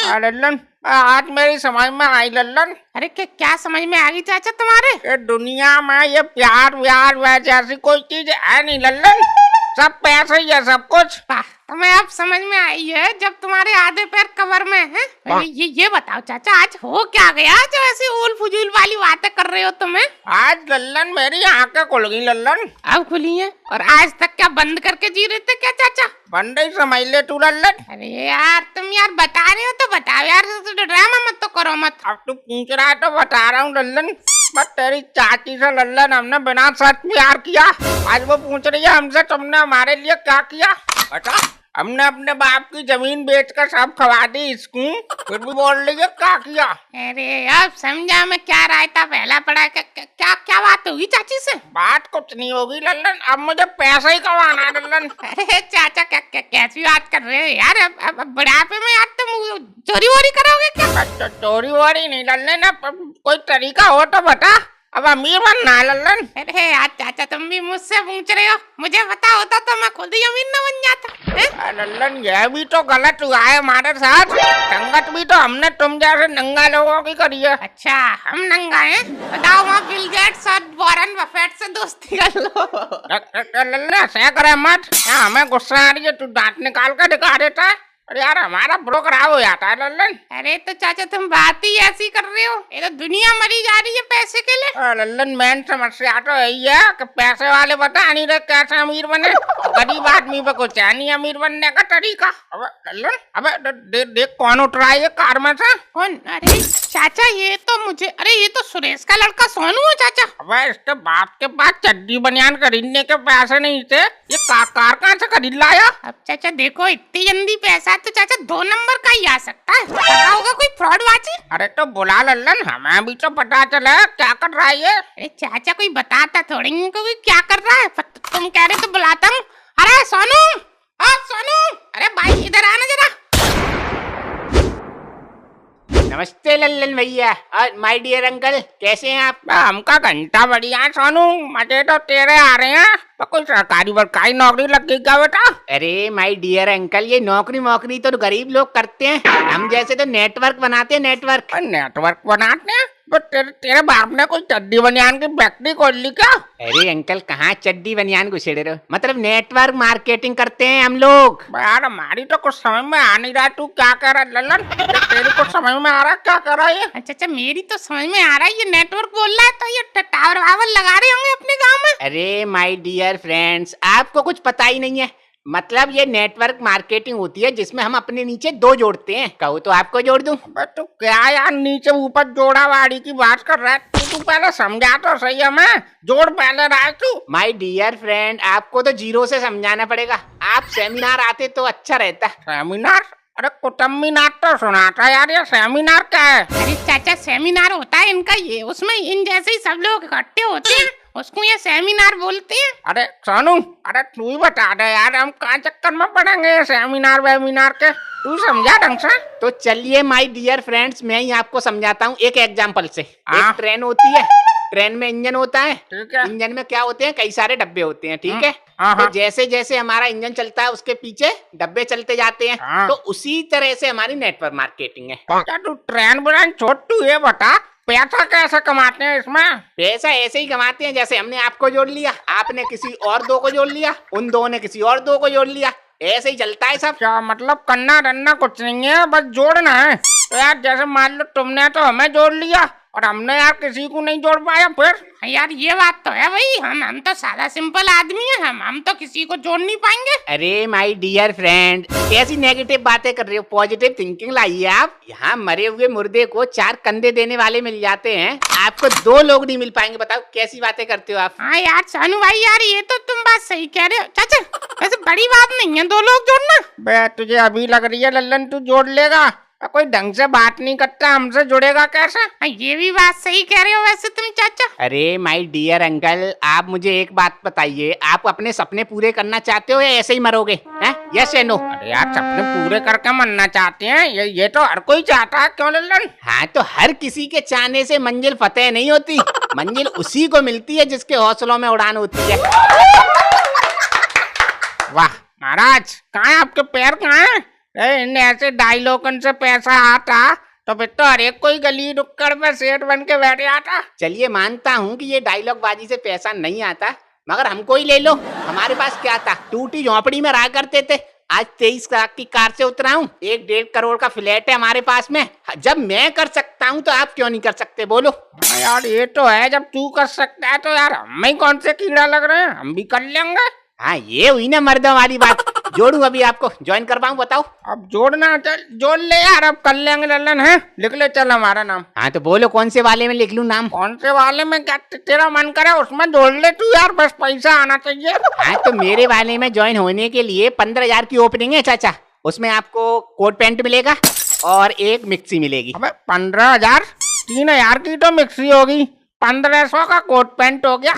लल्लन आज मेरी समझ में आई लल्लन। अरे क्या समझ में आ गई चाचा तुम्हारे? ये दुनिया में ये प्यार व्यार वैसे ऐसी कोई चीज है नहीं लल्लन, सब पैसे ही है सब कुछ। तुम्हें अब समझ में आई है जब तुम्हारे आधे पैर कवर में है। ये बताओ चाचा आज हो क्या गया जो ऐसी उल फुजूल वाली बातें कर रहे हो तुम्हें? आज लल्लन मेरी आंखें खुल गई लल्लन। अब खुली है? और आज तक क्या बंद करके जी रहे थे क्या चाचा? बंद ही समझ ले तू लल्लन। अरे यार तुम यार बता रहे हो तो बताओ यार, तो ड्रामा मत तो करो मत। अब तू पूछ रहा है तो बता रहा हूँ लल्लन। बस तेरी चाची से लल्लन हमने बिना सच प्यार किया। आज वो पूछ रही है हमसे तुमने हमारे लिए क्या किया बता। हमने अपने बाप की जमीन बेचकर सब खवा दी इसको, फिर भी बोल रही है क्या किया। अरे अब समझा मैं क्या रायता पहला पड़ा। क्या बात होगी चाची से? बात कुछ नहीं होगी लल्लन, अब मुझे पैसा ही कमाना है लल्लन। अरे चाचा कैसी बात कर रहे हो यार? अब बुढ़ापे में यार तुम चोरी वोरी करोगे क्या? चोरी वोरी नहीं लल्लन, अब कोई तरीका हो तो बता। अब अमीर बनना है लल्लन। अरे यार चाचा तुम भी मुझसे पूछ रहे हो, मुझे पता होता तो मैं खुद ही अमीर न बन जाता। लल्लन यह भी तो गलत हुआ है हमारे साथ, संगत भी तो हमने तुम जैसे नंगा लोगों की करी है। अच्छा हम नंगा हैं? बताओ वहाँ बिल गेट्स और वॉरेन बफेट से दोस्ती कर लो। लल्लन ऐसा करे मत, हमें गुस्सा आ रही है, तू दांत निकाल कर दिखा देता है। अरे यार हमारा ब्रो खराब हो जाता है लल्लन। अरे तो चाचा तुम बात ही ऐसी कर रहे हो, ये तो दुनिया मरी जा रही है पैसे के लिए। लल्लन मेन समस्या तो यही है कि पैसे वाले बता नहीं रहे कैसे अमीर बने, गरीब आदमी पे कुछ है नहीं अमीर बनने का तरीका। अब लल्लन अबे देख कौन उठ रहा है ये कार में से। कौन? अरे चाचा ये तो मुझे, अरे ये तो सुरेश का लड़का सोनू है चाचा। अबे इसके बाप के पास चड्डी बनियान खरीदने के पैसे नहीं थे, ये कार कहाँ से खरीद लाया? अब चाचा देखो इतनी जल्दी पैसा तो चाचा 2 नंबर का ही आ सकता है, पता होगा कोई फ्रॉड बाजी। अरे तो बुला लल्लन, हमें भी तो पता चला क्या कर रहा है ये। अरे चाचा कोई बताता थोड़ी कोई क्या कर रहा है, तुम कह रहे तो बुलाता हूँ। अरे सोनू, सोनू, अरे भाई इधर आना जरा। नमस्ते लल्लन भैया और माय डियर अंकल, कैसे हैं आप? हमका घंटा बढ़िया है सोनू, मजे तो तेरे आ रहे हैं। तो कोई सरकारी वर्कारी नौकरी लग गई क्या बेटा? अरे माय डियर अंकल ये नौकरी तो गरीब लोग करते हैं, हम जैसे तो नेटवर्क बनाते हैं। नेटवर्क बनाते हैं? तो तेरे बाप ने कोई चड्डी बनियान की फैक्ट्री खोल ली क्या? अरे अंकल कहाँ चड्डी बनियान घुसेड़ रहे हो, मतलब नेटवर्क मार्केटिंग करते हैं हम लोग। यार हमारी तो कुछ समझ में आ नहीं रहा, तू क्या कर रहा है लल्लन? तेरी कुछ समझ में आ रहा क्या कर रहा है? अच्छा मेरी तो समझ में आ रहा है, ये नेटवर्क बोल रहा है तो ये टावर वावर लगा रहे होंगे अपने गाँव में। अरे माय डियर फ्रेंड्स आपको कुछ पता ही नहीं है, मतलब ये नेटवर्क मार्केटिंग होती है जिसमें हम अपने नीचे 2 जोड़ते हैं। कहो तो आपको जोड़ दूं? तो क्या यार नीचे ऊपर जोड़ा वाड़ी की बात कर रहा है तू पहले समझा तो सही हमें, जोड़ पहले रहा तू। माय डियर फ्रेंड आपको तो 0 से समझाना पड़ेगा, आप सेमिनार आते तो अच्छा रहता। सेमिनार? अरे कुटुम्बीनार तो सुना था यार, ये सेमिनार क्या है? अरे चाचा सेमिनार होता है इनका, ये उसमें इन जैसे ही सब लोग इकट्ठे होते हैं, उसको ये सेमिनार बोलते हैं। अरे सोनू अरे तू ही बता दे यार, हम कहाँ चक्कर में पड़ेंगे सेमिनार वेमिनार के, तू समझा ढंग से। तो चलिए माय डियर फ्रेंड्स मैं ही आपको समझाता हूँ एक एग्जांपल से। एक ट्रेन होती है, ट्रेन में इंजन होता है, इंजन में क्या होते हैं, कई सारे डब्बे होते हैं, ठीक है। तो जैसे जैसे हमारा इंजन चलता है उसके पीछे डब्बे चलते जाते हैं, तो उसी तरह से हमारी नेटवर्क मार्केटिंग है। क्या तू ट्रेन बनान छोड़, तू ये बता पैसा कैसे कमाते हैं इसमें? पैसा ऐसे ही कमाते हैं जैसे हमने आपको जोड़ लिया, आपने किसी और 2 को जोड़ लिया, उन 2 ने किसी और 2 को जोड़ लिया, ऐसे ही चलता है सब। क्या मतलब करना धरना कुछ नहीं है, बस जोड़ना है। तो यार जैसे मान लो तुमने तो हमें जोड़ लिया और हमने यार किसी को नहीं जोड़ पाया, फिर यार ये बात तो है भाई, हम तो सादा सिंपल आदमी है, हम तो किसी को जोड़ नहीं पाएंगे। अरे माय डियर फ्रेंड कैसी नेगेटिव बातें कर रहे हो, पॉजिटिव थिंकिंग लाइए आप। यहाँ मरे हुए मुर्दे को 4 कंधे देने वाले मिल जाते हैं, आपको 2 लोग नहीं मिल पाएंगे, बताओ कैसी बातें करते हो आप। हाँ यार सोनू भाई यार ये तो तुम बात सही कह रहे हो चाचा, वैसे बड़ी बात नहीं है 2 लोग जोड़ना। बे तुझे अभी लग रही है लल्लन तू जोड़ लेगा, कोई ढंग से बात नहीं करता हमसे जुड़ेगा कैसे? ये भी बात सही कह रहे हो वैसे तुम चाचा। अरे माय डियर अंकल आप मुझे एक बात बताइए, आप अपने सपने पूरे करना चाहते हो या ऐसे ही मरोगे? यस या नो? अरे यार सपने पूरे करके मरना चाहते हैं, ये तो हर कोई चाहता है, क्यों लल्लन? हाँ तो हर किसी के चाहने से मंजिल फतेह नहीं होती, मंजिल उसी को मिलती है जिसके हौसलों में उड़ान होती है। वाह महाराज, कहाँ है आपके पैर, कहाँ है? इन ऐसे डायलॉगन से पैसा आता तो फिर तो हर एक कोई गली नुक्कड़ में सेठ बन के बैठ जाता। चलिए मानता हूँ कि ये डायलॉग बाजी से पैसा नहीं आता, मगर हमको ही ले लो। हमारे पास क्या था, टूटी झोंपड़ी में रहा करते थे। आज 23 लाख की कार से उतरा हूँ, 1-1.5 करोड़ का फ्लैट है हमारे पास में। जब मैं कर सकता हूँ तो आप क्यों नहीं कर सकते, बोलो। यार ये तो है, जब तू कर सकता है तो यार हम ही कौन से कीड़ा लग रहे हैं, हम भी कर लेंगे। हाँ ये हुई ना मर्दों वाली बात। जोड़ू अभी आपको, ज्वाइन करवाऊं, बताओ। अब जोड़ना, चल जोड़ ले यार, अब कर लेंगे लल्लन। है लिख ले चल हमारा नाम। हाँ तो बोलो कौन से वाले में लिख लूं नाम? कौन से वाले में क्या तेरा मन करे उसमें जोड़ ले तू यार, बस पैसा आना चाहिए। हाँ तो मेरे वाले में ज्वाइन होने के लिए 15,000 की ओपनिंग है चाचा। उसमें आपको कोट पैंट मिलेगा और एक मिक्सी मिलेगी। अबे 15,000, 3,000 की तो मिक्सी होगी, 1,500 का कोट पैंट हो गया,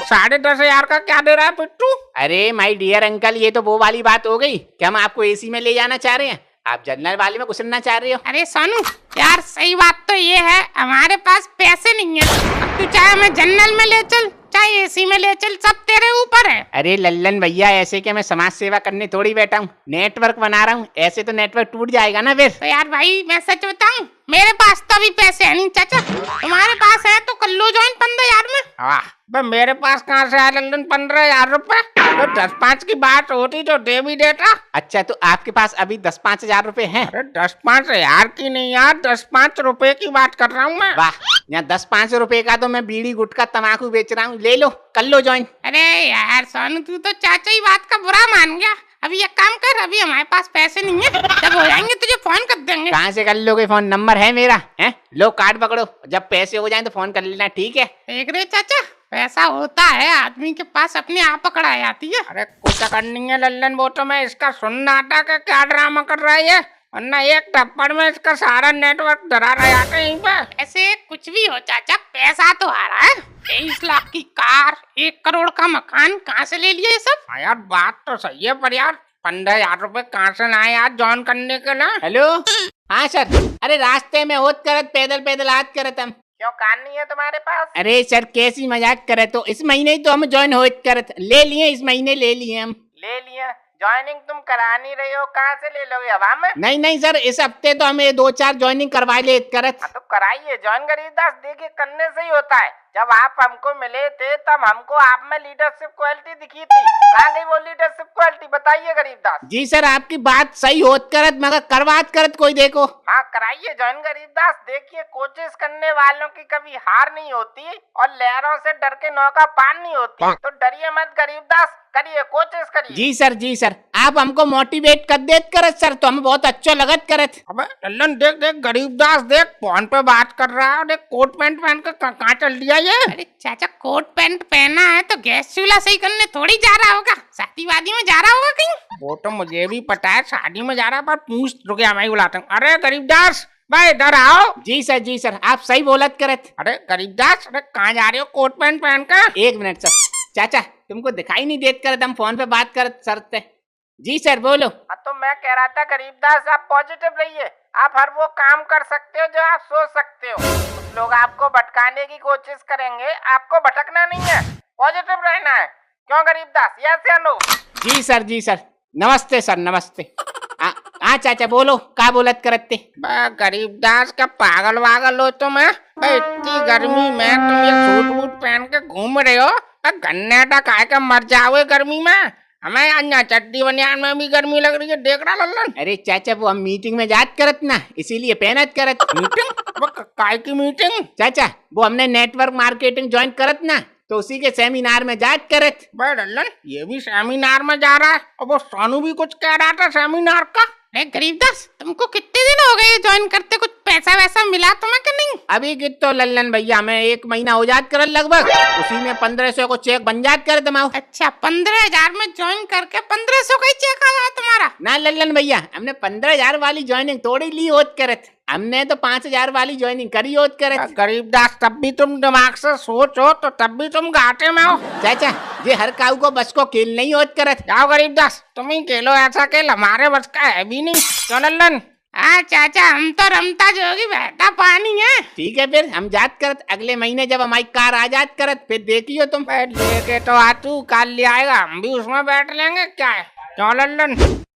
10,500 का क्या दे रहा है पिट्टू? अरे माय डियर अंकल, ये तो वो वाली बात हो गई कि हम आपको एसी में ले जाना चाह रहे हैं, आप जनरल वाले में घुसना चाह रहे हो। अरे सोनू यार, सही बात तो ये है हमारे पास पैसे नहीं है। अब तू चाहे हमें जनरल में ले चल चाहे एसी में ले चल, सब तेरे ऊपर है। अरे लल्लन भैया, ऐसे क्या मैं समाज सेवा करने थोड़ी बैठा हूँ, नेटवर्क बना रहा हूँ। ऐसे तो नेटवर्क टूट जाएगा ना फिर। तो यार भाई मैं सच बताऊं, मेरे पास तो अभी पैसे है नहीं चाचा। तुम्हारे पास है तो कर लो ज्वाइन 15,000 में। वाह, बे मेरे पास कहाँ से आया लल्लन 15,000 रुपए? तो 10-5 की बात होती तो दे भी देता। अच्छा तो आपके पास अभी 10-5 हजार रुपए हैं? अरे 10-5 हजार की नहीं यार, 10-5 रुपए की बात कर रहा हूँ मैं। वाह, यहाँ 10-5 रुपए का तो मैं बीड़ी गुटखा तम्बाकू बेच रहा हूँ, ले लो, कर लो ज्वाइन। अरे यार सोनू, तू तो चाचा ही बात का बुरा मान गया। अभी एक काम कर, अभी हमारे पास पैसे नहीं है, जब हो जाएंगे तुझे फोन कर देंगे। कहाँ से कर लोगे फोन? नंबर है मेरा, है लो कार्ड पकड़ो, जब पैसे हो जाए तो फोन कर लेना, ठीक है? देख रहे चाचा, पैसा होता है आदमी के पास अपने आप पकड़ा जाती है। अरे कुछ करनी है लल्लन, वो तो मैं इसका सुनना आता का क्या ड्रामा कर रहा है, वरना एक टप्पड़ में इसका सारा नेटवर्क धरा रहा है यहीं पे। ऐसे कुछ भी हो चाचा, पैसा तो आ रहा है। 23 लाख की कार, 1 करोड़ का मकान, कहाँ से ले लिया ये सब? हाँ यार बात तो सही है, पर यार 15,000 रुपए कहाँ से लाए यार ज्वाइन करने के लिए? हेलो, हाँ सर। अरे रास्ते में होत करत पैदल पैदल हाथ करत हम। क्यों कान नहीं है तुम्हारे पास? अरे सर कैसी मजाक करे, तो इस महीने ही तो हम ज्वाइन होत करत, ले लिए इस महीने, ले लिए हम। ले लिया ज्वाइनिंग, तुम करा नहीं रहे हो, कहाँ से ले लोगे हवा में? नहीं नहीं सर, इस हफ्ते तो हमें 2-4 ज्वाइनिंग करवा ले करत। हाँ तो कराइए ज्वाइन। गरीबदास देखिए, करने से ही होता है। जब आप हमको मिले थे तब हमको आप में लीडरशिप क्वालिटी दिखी थी, कहाँ गई वो लीडरशिप क्वालिटी, बताइए गरीबदास। जी सर, आपकी बात सही होत करत, मगर करवात करत कोई देखो। हाँ कराइए ज्वाइन गरीबदास। देखिए कोशिश करने वालों की कभी हार नहीं होती और लहरों से डर के नौका पार नहीं होती, तो डरिए मत गरीबदास, करिए कोशिश करिए। जी सर, जी सर, आप हमको मोटिवेट कर देत करत सर, तो हमें बहुत अच्छा लगत करत। अबे लल्लन देख देख, गरीबदास देख फोन पे बात कर रहा है, देख कोट पैंट पहन के कहाँ चल दिया ये। अरे चाचा, कोट पैंट पहना है तो गैस चूल्हा सही करने थोड़ी जा रहा होगा, शादी वादी में जा रहा होगा कहीं। वो तो मुझे भी पता है शादी में जा रहा है, पर पूछ रुके मैं ही बुलाता हूँ। अरे गरीबदास भाई इधर आओ। जी सर, आप सही बोलत करत। अरे गरीबदास, अरे कहाँ जा रहे हो कोट पैंट पहन कर? 1 मिनट सर। चाचा तुमको दिखाई नहीं देत करत, हम फोन पे बात करत सर ते। जी सर बोलो। हाँ तो मैं कह रहा था गरीबदास, आप पॉजिटिव रहिए, आप हर वो काम कर सकते हो जो आप सोच सकते हो। कुछ लोग आपको भटकाने की कोशिश करेंगे, आपको भटकना नहीं है, पॉजिटिव रहना है। क्यों गरीबदास, यस या नो? जी सर, नमस्ते सर, नमस्ते। हाँ चाचा बोलो, का बोलत करते? गरीबदास का पागल वागल हो तुम? इतनी गर्मी में तुम ये सूट वूट पहन के घूम रहे हो, गन्नेटा खाए के मर जाओगे गर्मी में। हमें यहाँ चड्डी बनियान में भी गर्मी लग रही है, देख रहा लल्लन। अरे चाचा वो हम मीटिंग में जात करत ना, इसीलिए पहनत करत। मीटिंग? वो काय की मीटिंग? चाचा वो हमने नेटवर्क मार्केटिंग ज्वाइन करत ना, तो उसी के सेमिनार में जात करत। भाई लल्लन ये भी सेमिनार में जा रहा है, और वो सोनू भी कुछ कह रहा था सेमिनार का। अरे गरीबदास, तुमको कितने दिन हो गए ज्वाइन करते, कुछ पैसा वैसा मिला तुम्हें कि नहीं? अभी कित तो लल्लन भैया, हमें 1 महीना हो जात करत लगभग, उसी में 1500 को चेक बन जात करत हमारा। अच्छा, 15,000 में ज्वाइन करके 1500 का ही चेक आ जाए तुम्हारा? ना लल्लन भैया, हमने 15,000 वाली ज्वाइनिंग थोड़ी ली होत करत, हमने तो 5,000 वाली ज्वाइनिंग करी होत करत। गरीबदास तब भी तुम दिमाग से सोचो तो तब भी तुम घाटे में हो। चाचा ये हर काऊ को बस को खेल नहीं होत करत। जाओ गरीबदास, तुम ही खेलो, ऐसा खेल हमारे बस का है भी नहीं। क्यों लल्लन? हाँ चाचा, हम तो रमता जोगी बहता पानी है। ठीक है फिर हम जात करत, अगले महीने जब हमारी कार आ जात करत, फिर देखियो तुम। लेके तो आ तू, कल ले आएगा, हम भी उसमें बैठ लेंगे, क्या है? क्यों लल्लन?